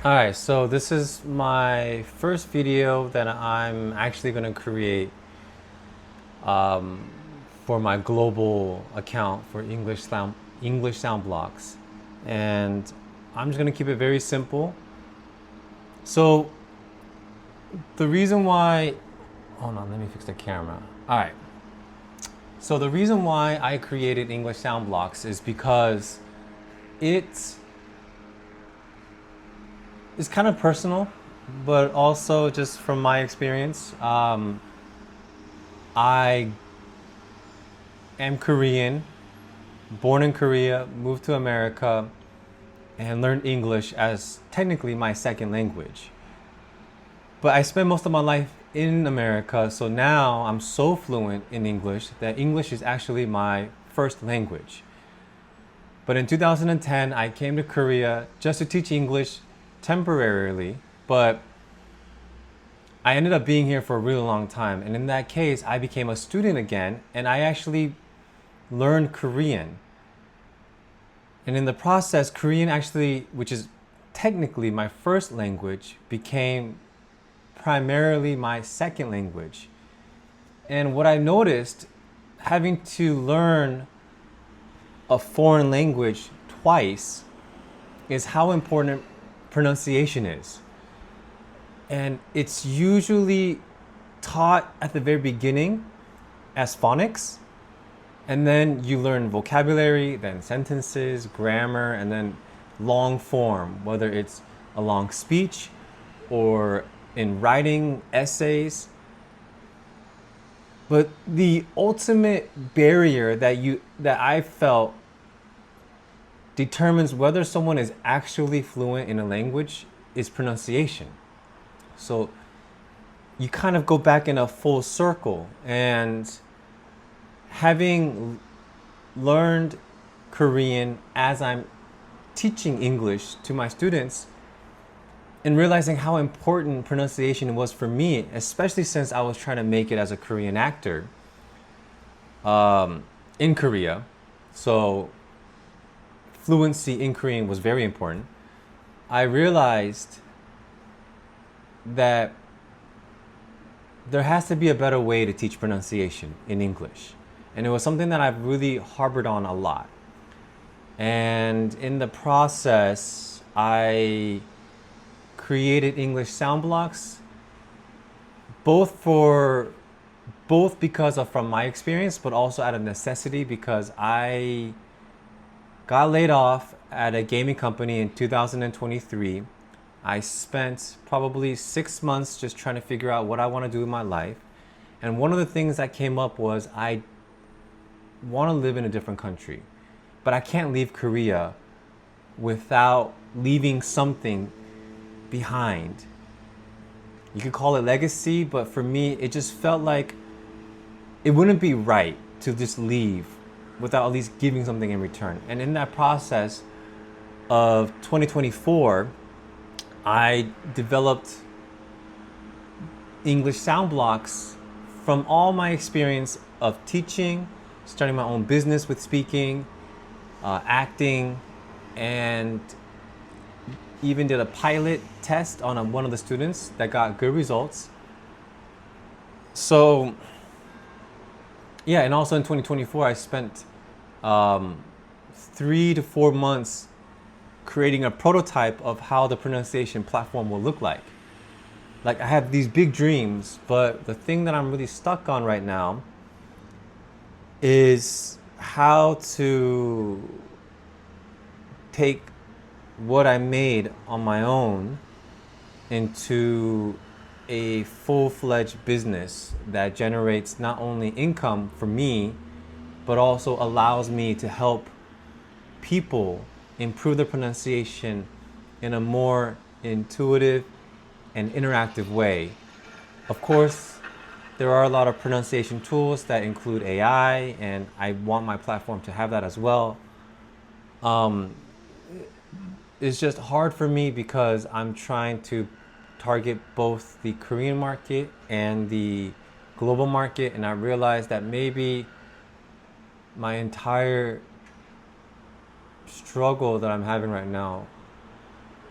Alright, so this is my first video that I'm actually going to create for my global account for English sound blocks. And I'm just going to keep it very simple. So the reason why, hold on, let me fix the camera. Alright, so the reason why I created English sound blocks is because it's kind of personal, but also just from my experience. I am Korean, born in Korea, moved to America, and learned English as technically my second language. But I spent most of my life in America, so now I'm so fluent in English that English is actually my first language. But in 2010, I came to Korea just to teach English temporarily, but I ended up being here for a really long time. And in that case, I became a student again, and I actually learned Korean. And in the process, Korean actually, which is technically my first language, became primarily my second language. And what I noticed, having to learn a foreign language twice, is how important pronunciation is. And it's usually taught at the very beginning as phonics, and then you learn vocabulary, then sentences, grammar, and then long form, whether it's a long speech or in writing essays. But the ultimate barrier that I felt determines whether someone is actually fluent in a language is pronunciation. So you kind of go back in a full circle, and having learned Korean as I'm teaching English to my students and realizing how important pronunciation was for me, especially since I was trying to make it as a Korean actor in Korea. So fluency in Korean was very important. I realized that there has to be a better way to teach pronunciation in English. And it was something that I've really harbored on a lot. And in the process, I created English sound blocks, both because of from my experience, but also out of necessity, because I got laid off at a gaming company in 2023. I spent probably 6 months just trying to figure out what I want to do in my life. And one of the things that came up was I want to live in a different country, but I can't leave Korea without leaving something behind. You could call it legacy, but for me, it just felt like it wouldn't be right to just leave without at least giving something in return. And in that process of 2024, I developed English sound blocks from all my experience of teaching, starting my own business with speaking, acting, and even did a pilot test on one of the students that got good results. So, yeah, and also in 2024, I spent 3 to 4 months creating a prototype of how the pronunciation platform will look like. Like, I have these big dreams, but the thing that I'm really stuck on right now is how to take what I made on my own into a full-fledged business that generates not only income for me, but also allows me to help people improve their pronunciation in a more intuitive and interactive way. Of course, there are a lot of pronunciation tools that include AI, and I want my platform to have that as well. It's just hard for me because I'm trying to target both the Korean market and the global market, and I realized that maybe my entire struggle that I'm having right now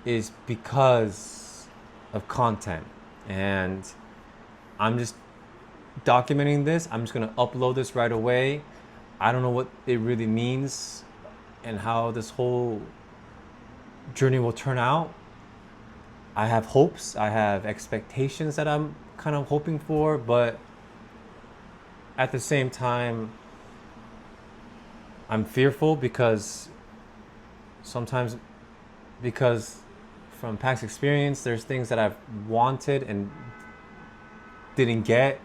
is because of content. And I'm just documenting this. I'm just gonna upload this right away. I don't know what it really means and how this whole journey will turn out. I have hopes, I have expectations that I'm kind of hoping for, but at the same time, I'm fearful because sometimes, because from past experience, there's things that I've wanted and didn't get.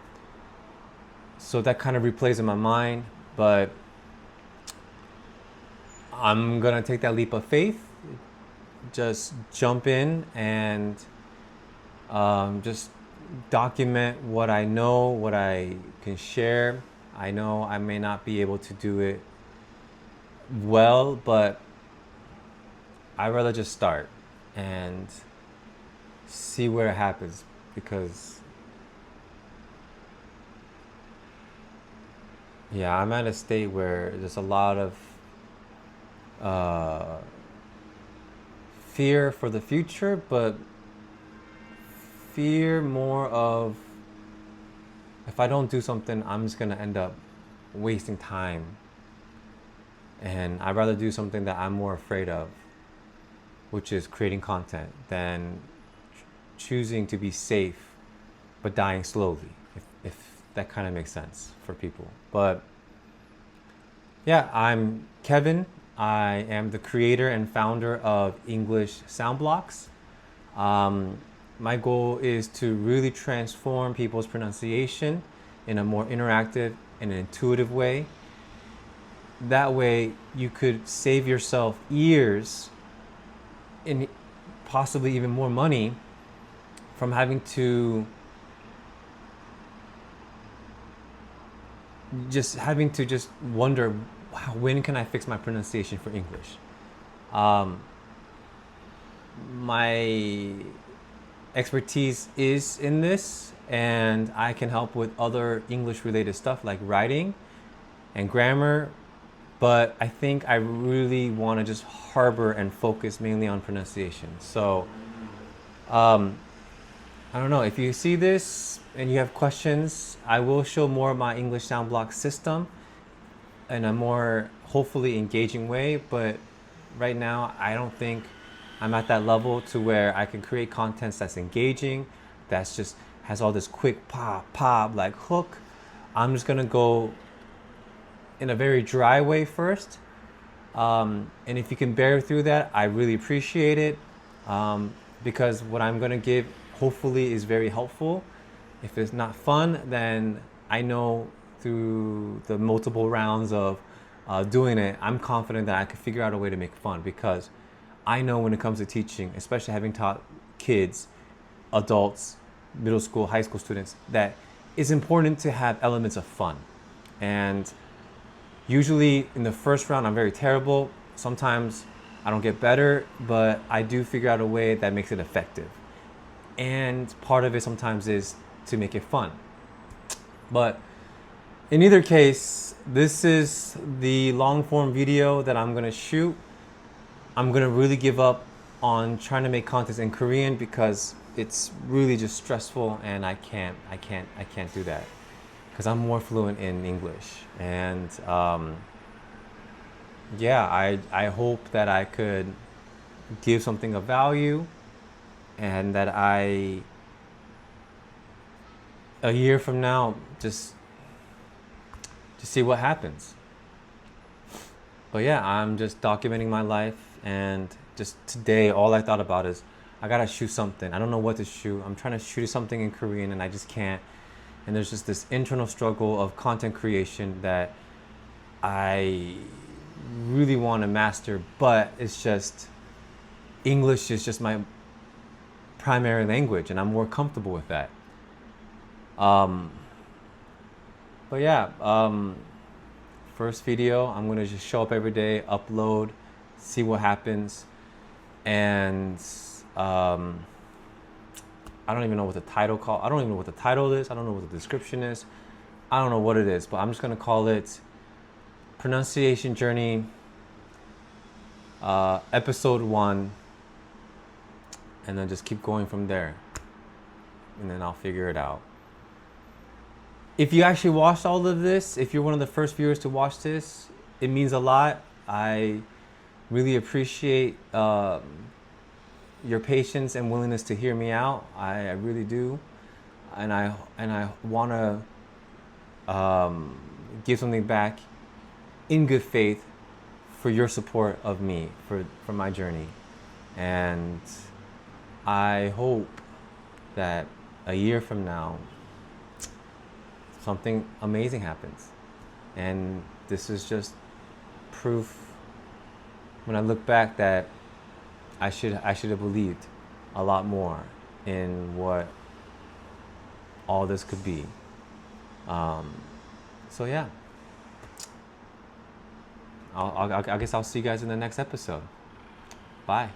So that kind of replays in my mind, but I'm gonna take that leap of faith, just jump in and just document what I know, what I can share. I know I may not be able to do it well, but I'd rather just start and see where it happens, because yeah, I'm at a state where there's a lot of uh, fear for the future, but fear more of, if I don't do something, I'm just gonna end up wasting time. And I'd rather do something that I'm more afraid of, which is creating content, than choosing to be safe but dying slowly, if that kind of makes sense for people. But yeah, I'm Kevin. I am the creator and founder of English Sound Blocks. My goal is to really transform people's pronunciation in a more interactive and intuitive way. That way, you could save yourself years and possibly even more money from having to just wonder, wow, when can I fix my pronunciation for English? My expertise is in this, and I can help with other English related stuff like writing and grammar, but I think I really want to just harbor and focus mainly on pronunciation. So I don't know, if you see this and you have questions, I will show more of my English sound block system in a more hopefully engaging way, but right now I don't think I'm at that level to where I can create content that's engaging, that's just has all this quick pop like hook. I'm just gonna go in a very dry way first, and if you can bear through that, I really appreciate it, because what I'm gonna give hopefully is very helpful. If it's not fun, then I know through the multiple rounds of doing it, I'm confident that I could figure out a way to make it fun, because I know when it comes to teaching, especially having taught kids, adults, middle school, high school students, that it's important to have elements of fun. And usually in the first round, I'm very terrible. Sometimes I don't get better, but I do figure out a way that makes it effective. And part of it sometimes is to make it fun. But in either case, this is the long form video that I'm gonna shoot. I'm gonna really give up on trying to make content in Korean because it's really just stressful, and I can't do that because I'm more fluent in English. And yeah, I hope that I could give something of value, and that a year from now, just see what happens. But yeah, I'm just documenting my life, and just today, all I thought about is I gotta shoot something. I don't know what to shoot. I'm trying to shoot something in Korean, and I just can't. And there's just this internal struggle of content creation that I really want to master, but it's just English is just my primary language, and I'm more comfortable with that. But yeah, first video, I'm gonna just show up every day, upload, see what happens, and I don't even know what the title call. I don't even know what the title is. I don't know what the description is. I don't know what it is, but I'm just gonna call it Pronunciation Journey, Episode 1, and then just keep going from there, and then I'll figure it out. If you actually watched all of this, if you're one of the first viewers to watch this, it means a lot. I really appreciate your patience and willingness to hear me out. I really do, and I want to give something back in good faith for your support of me for my journey. And I hope that a year from now something amazing happens, and this is just proof when I look back that I should have believed a lot more in what all this could be. So yeah, I guess I'll see you guys in the next episode. Bye.